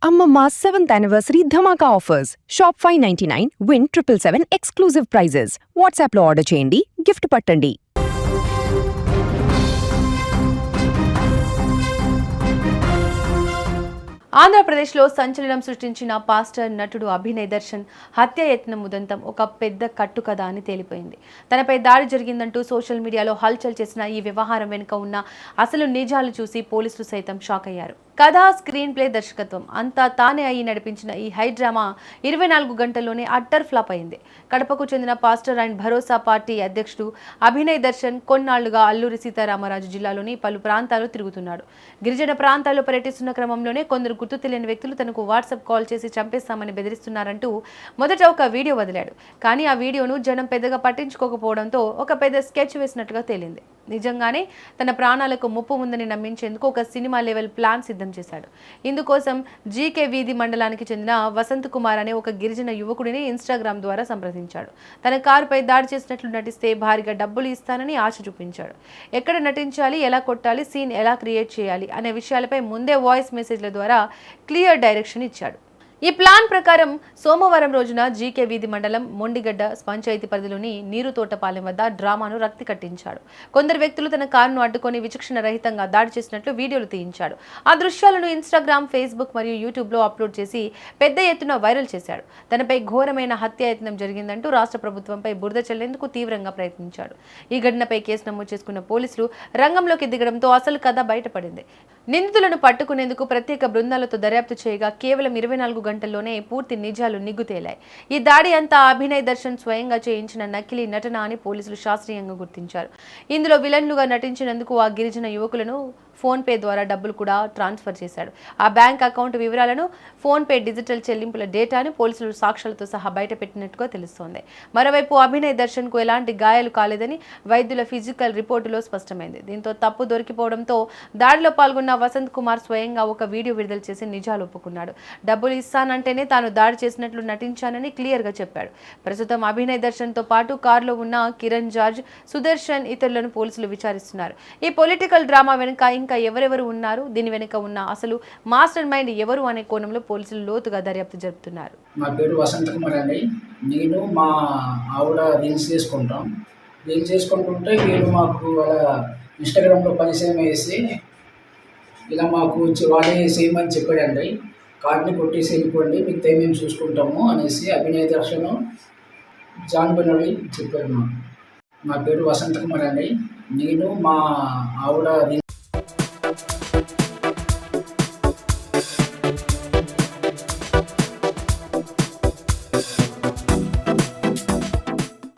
Amma 7th anniversary Dhamaka offers. Shop 599, win 777 exclusive prizes. WhatsApp లో order చేయండి, gift పట్టండి. ఆంధ్రప్రదేశ్లో సంచలనం సృష్టించిన పాస్టర్ నటుడు అభినయ్ దర్శన్ హత్యాయత్నం ఉదంతం ఒక పెద్ద కట్టుకథ అని తేలిపోయింది. తనపై దాడి జరిగిందంటూ సోషల్ మీడియాలో హల్చల్ చేసిన ఈ వ్యవహారం వెనుక ఉన్న అసలు నిజాలు చూసి పోలీసులు సైతం షాక్ అయ్యారు. కథ, స్క్రీన్ ప్లే, దర్శకత్వం అంతా తానే అయి నడిపించిన ఈ హై డ్రామా 24 గంటల్లోనే అట్టర్ ఫ్లాప్ అయింది. కడపకు చెందిన పాస్టర్ అండ్ భరోసా పార్టీ అధ్యక్షుడు అభినయ్ దర్శన్ కొన్నాళ్లుగా అల్లూరి సీతారామరాజు జిల్లాలోని పలు ప్రాంతాలు తిరుగుతున్నాడు. గిరిజన ప్రాంతాల్లో పర్యటిస్తున్న క్రమంలోనే కొందరు గుర్తు తెలియని వ్యక్తులు తనకు వాట్సాప్ కాల్ చేసి చంపేస్తామని బెదిరిస్తున్నారంటూ మొదట ఒక వీడియో వదిలాడు. కానీ ఆ వీడియోను జనం పెద్దగా పట్టించుకోకపోవడంతో ఒక పెద్ద స్కెచ్ వేసినట్టుగా తేలింది. నిజంగానే తన ప్రాణాలకు ముప్పు ఉందని నమ్మించేందుకు ఒక సినిమా లెవెల్ ప్లాన్ సిద్ధం చేశాడు. ఇందుకోసం జీకే వీధి మండలానికి చెందిన వసంత్ కుమార్ అనే ఒక గిరిజన యువకుడిని ఇన్స్టాగ్రామ్ ద్వారా సంప్రదించాడు. తన కారుపై దాడి చేసినట్లు నటిస్తే భారీగా డబ్బులు ఇస్తానని ఆశ చూపించాడు. ఎక్కడ నటించాలి, ఎలా కొట్టాలి, సీన్ ఎలా క్రియేట్ చేయాలి అనే విషయాలపై ముందే వాయిస్ మెసేజ్ల ద్వారా క్లియర్ డైరెక్షన్ ఇచ్చాడు. ఈ ప్లాన్ ప్రకారం సోమవారం రోజున జీకే వీధి మండలం మొండిగడ్డ పంచాయతీ పరిధిలోని నీరు తోటపాలెం వద్ద డ్రామాను రక్తి కట్టించాడు. కొందరు వ్యక్తులు తన కారును అడ్డుకొని విచక్షణ రహితంగా దాడి చేసినట్లు వీడియోలు తీయించాడు. ఆ దృశ్యాలను ఇన్స్టాగ్రామ్, ఫేస్బుక్ మరియు యూట్యూబ్లో అప్లోడ్ చేసి పెద్ద ఎత్తున వైరల్ చేశాడు. తనపై ఘోరమైన హత్యాయత్నం జరిగిందంటూ రాష్ట్ర ప్రభుత్వంపై బురద చల్లేందుకు తీవ్రంగా ప్రయత్నించాడు. ఈ ఘటనపై కేసు నమోదు చేసుకున్న పోలీసులు రంగంలోకి దిగడంతో అసలు కథ బయటపడింది. నిందితులను పట్టుకునేందుకు ప్రత్యేక బృందాలతో దర్యాప్తు చేయగా కేవలం 24 గంటల్లోనే పూర్తి నిజాలు నిగ్గుతేలాయి. ఈ దాడి అంతా అభినయ్ దర్శన్ స్వయంగా చేయించిన నకిలీ నటన అని పోలీసులు శాస్త్రీయంగా గుర్తించారు. ఇందులో విలన్లుగా నటించినందుకు ఆ గిరిజన యువకులను ఫోన్పే ద్వారా డబ్బులు కూడా ట్రాన్స్ఫర్ చేశాడు. ఆ బ్యాంక్ అకౌంట్ వివరాలను, ఫోన్పే డిజిటల్ చెల్లింపుల డేటాను పోలీసులు సాక్ష్యాలతో సహా బయటపెట్టినట్టుగా తెలుస్తోంది. మరోవైపు అభినయ్ దర్శన్కు ఎలాంటి గాయాలు కాలేదని వైద్యుల ఫిజికల్ రిపోర్టులో స్పష్టమైంది. దీంతో తప్పు దొరికిపోవడంతో దాడిలో పాల్గొన్న వసంత్ కుమార్ స్వయంగా ఒక వీడియో విడుదల చేసి నిజాలు ఒప్పుకున్నాడు. డబ్బులు ఇస్తానంటేనే తాను దాడి చేసినట్లు నటించానని క్లియర్గా చెప్పాడు. ప్రస్తుతం అభినయ్ దర్శన్తో పాటు కారులో ఉన్న కిరణ్ జార్జ్, సుదర్శన్ ఇతరులను పోలీసులు విచారిస్తున్నారు. ఈ పొలిటికల్ డ్రామా వెనుక ఇంకా ఎవరెవరు ఉన్నారు, దీని వెనుక ఉన్న అసలు మాస్టర్ మైండ్ ఎవరు అనే కోణంలో పోలీసులు లోతుగా దర్యాప్తు జరుపుతున్నారు. నా పేరు వసంత్ కుమార్ అండి. నేను మా ఆవిడ రీల్స్ చేసుకుంటుంటే వీళ్ళు మాకు అలా ఇన్స్టాగ్రామ్లో పరిచయం వేసి ఇలా మాకు వాడే చేయమని చెప్పాడండి. కార్డుని కొట్టేసి వెళ్ళిపోండి, మీకు టైం మేము చూసుకుంటాము అనేసి అభినయ్ దర్శన్ జాన్బనవి చెప్పారు. నా పేరు వసంత్ కుమార్ అండి. నేను మా ఆవిడ